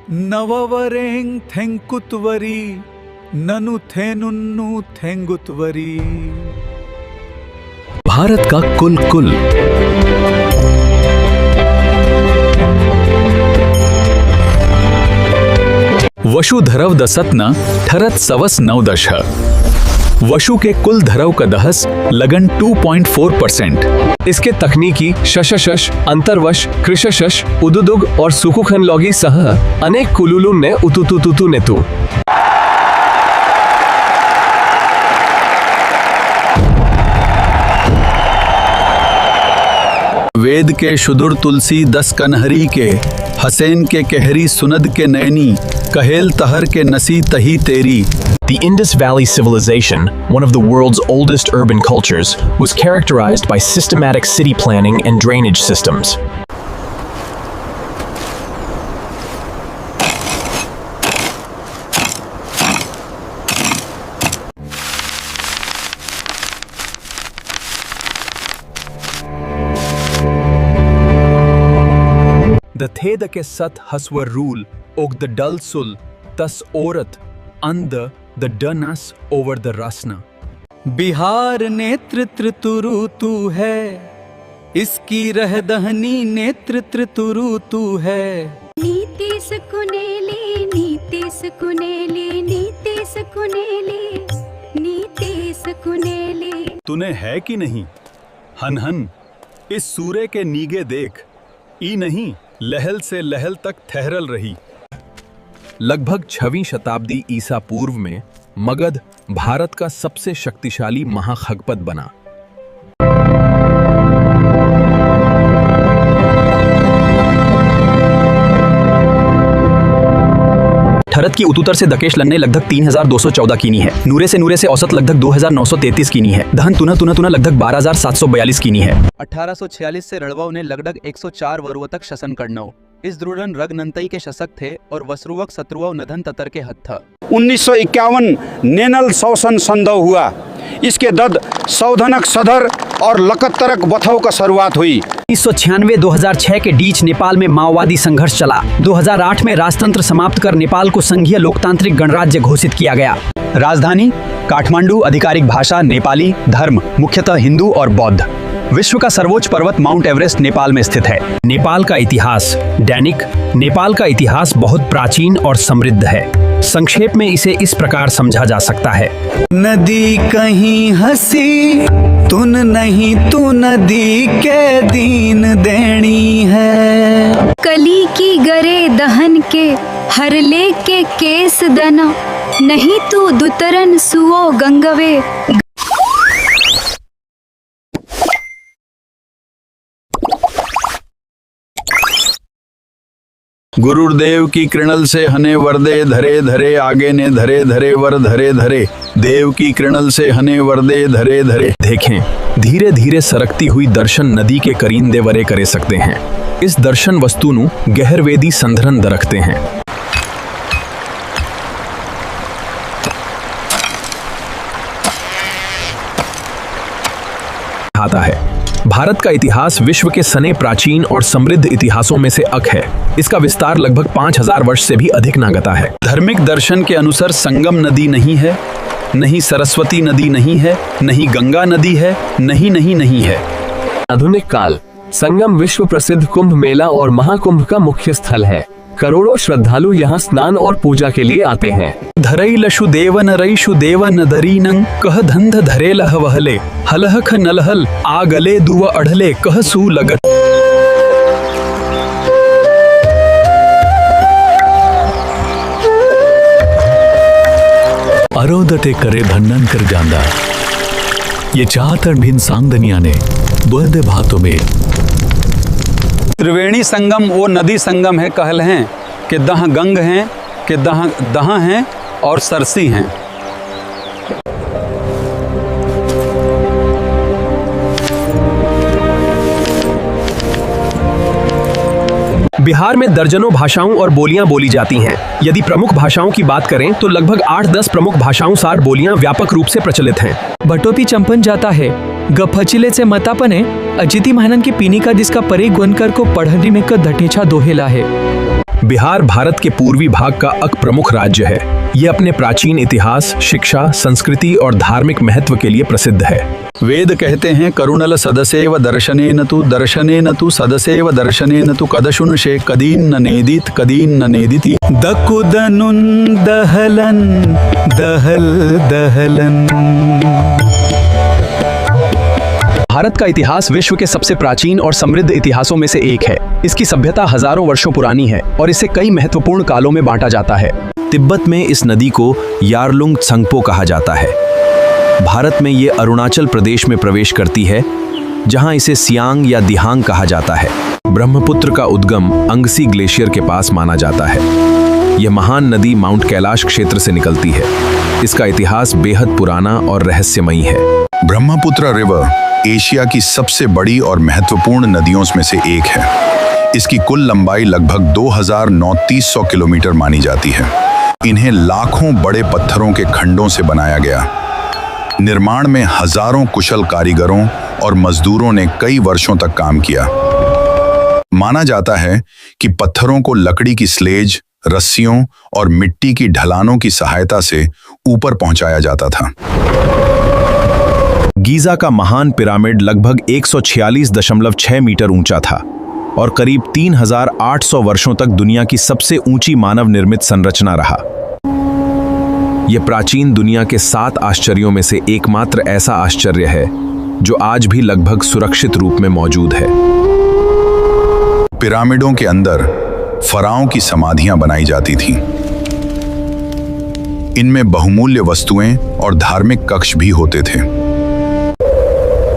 नववरें थेंकुतवरी ननु थेनुन्नु थेंगुतवरी। भारत का कुल कुल वसुधरव दसतन ठरत सवस नवदश। वसु के कुल धरव का दहस लगन 2.4%। इसके तकनीकी शशशश, अंतर्वश, कृशशश, उदुदुग और सुकुखनलॉगी सह अनेक कुलुलु ने उतुतुतुतु नेतु। वेद के शुदुर तुलसी 10 कन्हरी के, हसैन के कहरी सुनद के नैनी, कहेल तहर के नसी तही तेरी। The Indus Valley Civilization, one of the world's oldest urban cultures, was characterized by systematic city planning and drainage systems. The Theda ke sat haswar rule, og the dul sul, tas orat, and the danas over the rasna। Bihar नेतृत्व तुरु तू है, इसकी रहदहनी नेतृत्व तुरु तू है। नीतीश कुनेली, नीतीश कुनेली, नीतीश कुनेली, नीतीश कुनेली। तूने है कि नहीं हन हन, इस सूर्य के नीगे देख, ई नहीं लहल से लहल तक ठहरल रही। लगभग 6वीं शताब्दी ईसा पूर्व में मगध भारत का सबसे शक्तिशाली महाखगपत बना। ठरत की उत्तर से दकेश लन्ने लगभग 3214 कीनी है। नूरे से औसत लगभग 2933 कीनी है। दहन तुना तुना तुना लगभग 12742 कीनी है। 1846 से रणवाव ने लगभग 104 वर्षों तक शासन करना। इस द्रुड़न रगनंतई के शासक थे और वसरुवक शत्रुव नधन ततर के हथ था। 1951 नेनल शोषण संधव हुआ। इसके दद सौधनक सदर और लकत्तरक बथौ का शुरुआत हुई। 1996-2006 के बीच नेपाल में माओवादी संघर्ष चला। 2008 में राजतंत्र समाप्त कर नेपाल को संघीय लोकतांत्रिक गणराज्य घोषित किया गया। राजधानी काठमांडू, आधिकारिक भाषा नेपाली, धर्म मुख्यतः हिंदू और बौद्ध। विश्व का सर्वोच्च पर्वत माउंट एवरेस्ट नेपाल में स्थित है। नेपाल का इतिहास दैनिक। नेपाल का इतिहास बहुत प्राचीन और समृद्ध है। संक्षेप में इसे इस प्रकार समझा जा सकता है। नदी कहीं हंसी तुन नहीं, तू नदी के दीन देनी है। कली की गरे दहन के हरले के केस दना, नहीं तू दुतरन सुओ गंगवे। गुरुदेव की कृणल से हने वरदे धरे धरे, आगे ने धरे धरे वर धरे धरे। देव की कृणल से हने वरदे धरे धरे। देखें, धीरे धीरे सरकती हुई दर्शन नदी के करींदे वरे करे सकते हैं। इस दर्शन वस्तु नु गहरवेदी संधरन दरखते हैं। आता है भारत का इतिहास विश्व के सने प्राचीन और समृद्ध इतिहासों में से एक है। इसका विस्तार लगभग 5000 वर्ष से भी अधिक नागता है। धार्मिक दर्शन के अनुसार संगम नदी नहीं है, नहीं सरस्वती नदी नहीं है, नहीं गंगा नदी है, नहीं है। आधुनिक काल संगम विश्व प्रसिद्ध कुंभ मेला और महाकुंभ का मुख्य स्थल है। करोड़ों श्रद्धालु यहाँ स्नान और पूजा के लिए आते हैं। धरई लशु देवन रईशु देवन दरीनंग, कह धंध धरे लह वहले, हलहख नलहल आ गले दुव अढ़ले, कह सू लगत। अरोदते करे भन्नन कर जांदा, ये चाहतन भिन सांगदनिया ने द्वंद्व भातों में। त्रिवेणी संगम वो नदी संगम है कहल हैं कि दह गंग हैं, कि दह हैं और सरसी हैं। बिहार में दर्जनों भाषाओं और बोलियां बोली जाती हैं। यदि प्रमुख भाषाओं की बात करें तो लगभग 8-10 प्रमुख भाषाओं सार बोलियां व्यापक रूप से प्रचलित हैं। बटोपी चंपन जाता है, गफचिलेचे मतापने अजिती महानन की पीनी का जिसका परे गुनकर को पढ़ने में का धटेछा दोहेला है। बिहार भारत के पूर्वी भाग का एक प्रमुख राज्य है। यह अपने प्राचीन इतिहास, शिक्षा, संस्कृति और धार्मिक महत्व के लिए प्रसिद्ध है। वेद कहते हैं करुणल सदसेव दर्शनेन तु सदसेव दर्शनेन तु कदशुनशे कदीन न नेदित कदीन न नेदिति दकुदनुन दहलन दहल दहलन। भारत का इतिहास विश्व के सबसे प्राचीन और समृद्ध इतिहासों में से एक है। इसकी सभ्यता हजारों वर्षों पुरानी है और इसे कई महत्वपूर्ण कालों में बांटा जाता है। तिब्बत में इस नदी को यारलुंग त्संगपो कहा जाता है। भारत में ये अरुणाचल प्रदेश में प्रवेश करती है, जहां इसे सियांग या दिहांग कहा जाता है। ब्रह्मपुत्र का उद्गम अंगसी ग्लेशियर के पास माना जाता है। यह महान नदी माउंट कैलाश क्षेत्र से निकलती है। इसका इतिहास बेहद पुराना और रहस्यमयी है। ब्रह्मपुत्र रिवर एशिया की सबसे बड़ी और महत्वपूर्ण नदियों में से एक है। इसकी कुल लंबाई लगभग 2900 किलोमीटर मानी जाती है। इन्हें लाखों बड़े पत्थरों के खंडों से बनाया गया। निर्माण में हजारों कुशल कारीगरों और मजदूरों ने कई वर्षों तक काम किया। माना जाता है कि पत्थरों को लकड़ी की स्लेज, रस्सियों और मिट्टी की ढलानों की सहायता से ऊपर पहुंचाया जाता था। गीजा का महान पिरामिड लगभग 146.6 मीटर ऊंचा था और करीब 3800 वर्षों तक दुनिया की सबसे ऊंची मानव निर्मित संरचना रहा। यह प्राचीन दुनिया के 7 आश्चर्यों में से एकमात्र ऐसा आश्चर्य है जो आज भी लगभग सुरक्षित रूप में मौजूद है। पिरामिडों के अंदर फराओं की समाधियां बनाई जाती थीं। इनमें बहुमूल्य वस्तुएं और धार्मिक कक्ष भी होते थे।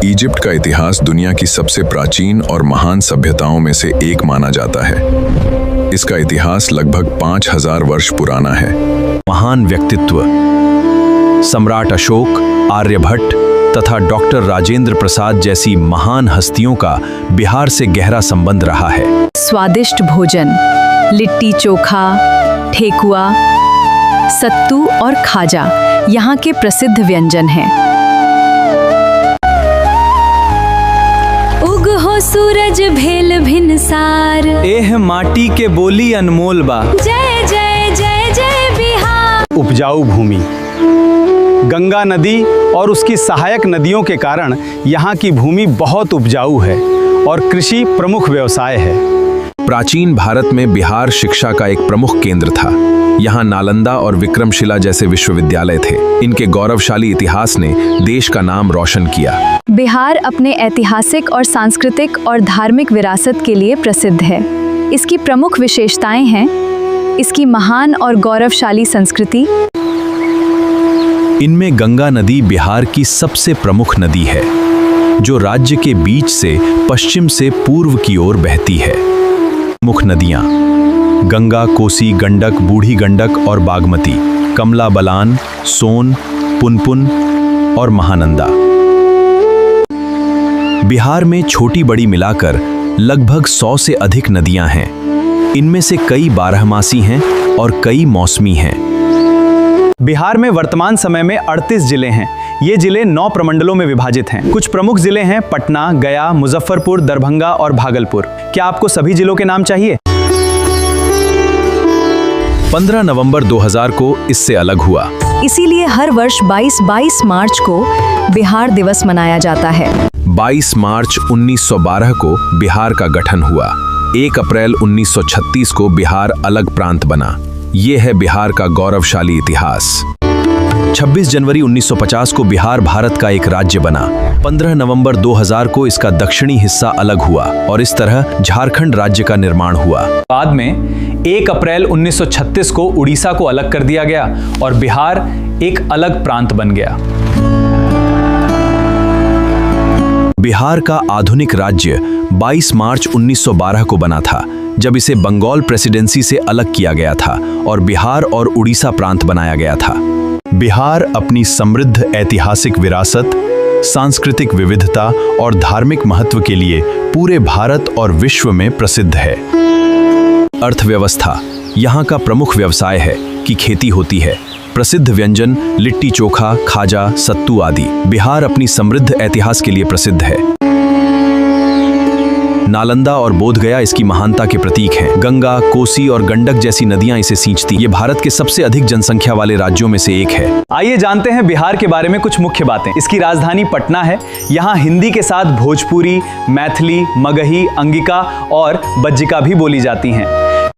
इजिप्ट का इतिहास दुनिया की सबसे प्राचीन और महान सभ्यताओं में से एक माना जाता है। इसका इतिहास लगभग 5000 वर्ष पुराना है। महान व्यक्तित्व सम्राट अशोक, आर्यभट्ट तथा डॉक्टर राजेंद्र प्रसाद जैसी महान हस्तियों का बिहार से गहरा संबंध रहा है। स्वादिष्ट भोजन, लिट्टी चोखा, ठेकुआ, सत्तू और खाजा यहाँ के प्रसिद्ध व्यंजन हैं। उग हो सूरज भेल भिनसार, एह माटी के बोली अनमोल बा। जय जय जय जय बिहार। उपजाऊ भूमि, गंगा नदी और उसकी सहायक नदियों के कारण यहाँ की भूमि बहुत उपजाऊ है और कृषि प्रमुख व्यवसाय है। प्राचीन भारत में बिहार शिक्षा का एक प्रमुख केंद्र था। यहाँ नालंदा और विक्रमशिला जैसे विश्वविद्यालय थे। इनके गौरवशाली इतिहास ने देश का नाम रोशन किया। बिहार अपने ऐतिहासिक और सांस्कृतिक और धार्मिक विरासत के लिए प्रसिद्ध है। इसकी प्रमुख विशेषताएं हैं इसकी महान और गौरवशाली संस्कृति। इनमें गंगा नदी बिहार की सबसे प्रमुख नदी है, जो राज्य के बीच से पश्चिम से पूर्व की ओर बहती है। मुख्य नदियां गंगा, कोसी, गंडक, बूढ़ी गंडक और बागमती, कमला बलान, सोन, पुनपुन और महानंदा। बिहार में छोटी बड़ी मिलाकर लगभग 100 से अधिक नदियां हैं। इनमें से कई बारहमासी हैं और कई मौसमी हैं। बिहार में वर्तमान समय में 38 जिले हैं। ये जिले 9 प्रमंडलों में विभाजित हैं। कुछ प्रमुख जिले हैं पटना, गया, मुजफ्फरपुर, दरभंगा और भागलपुर। क्या आपको सभी जिलों के नाम चाहिए? 15 नवंबर 2000 को इससे अलग हुआ। इसीलिए हर वर्ष 22 मार्च को बिहार दिवस मनाया जाता है। 22 मार्च 1912 को बिहार का गठन हुआ। 1 अप्रैल 1936 को बिहार अलग प्रांत बना। ये है बिहार का गौरवशाली इतिहास। 26 जनवरी 1950 को बिहार भारत का एक राज्य बना। 15 नवंबर 2000 को इसका दक्षिणी हिस्सा अलग हुआ और इस तरह झारखंड राज्य का निर्माण हुआ। बाद में 1 अप्रैल 1936 को उड़ीसा को अलग कर दिया गया और बिहार एक अलग प्रांत बन गया। बिहार का आधुनिक राज्य 22 मार्च 1912 को बना था, जब इसे बंगाल प्रेसिडेंसी से अलग किया गया था और बिहार और उड़ीसा प्रांत बनाया गया था। बिहार अपनी समृद्ध ऐतिहासिक विरासत, सांस्कृतिक विविधता और धार्मिक महत्व के लिए पूरे भारत और विश्व में प्रसिद्ध है। अर्थव्यवस्था यहाँ का प्रमुख व्यवसाय है कि खेती होती है। प्रसिद्ध व्यंजन लिट्टी चोखा, खाजा, सत्तू आदि। बिहार अपनी समृद्ध इतिहास के लिए प्रसिद्ध है। नालंदा और बोधगया इसकी महानता के प्रतीक हैं। गंगा, कोसी और गंडक जैसी नदियां इसे सींचती। ये भारत के सबसे अधिक जनसंख्या वाले राज्यों में से एक है। आइए जानते हैं बिहार के बारे में कुछ मुख्य बातें। इसकी राजधानी पटना है। यहाँ हिंदी के साथ भोजपुरी, मैथिली, मगही, अंगिका और बज्जिका भी बोली जाती हैं।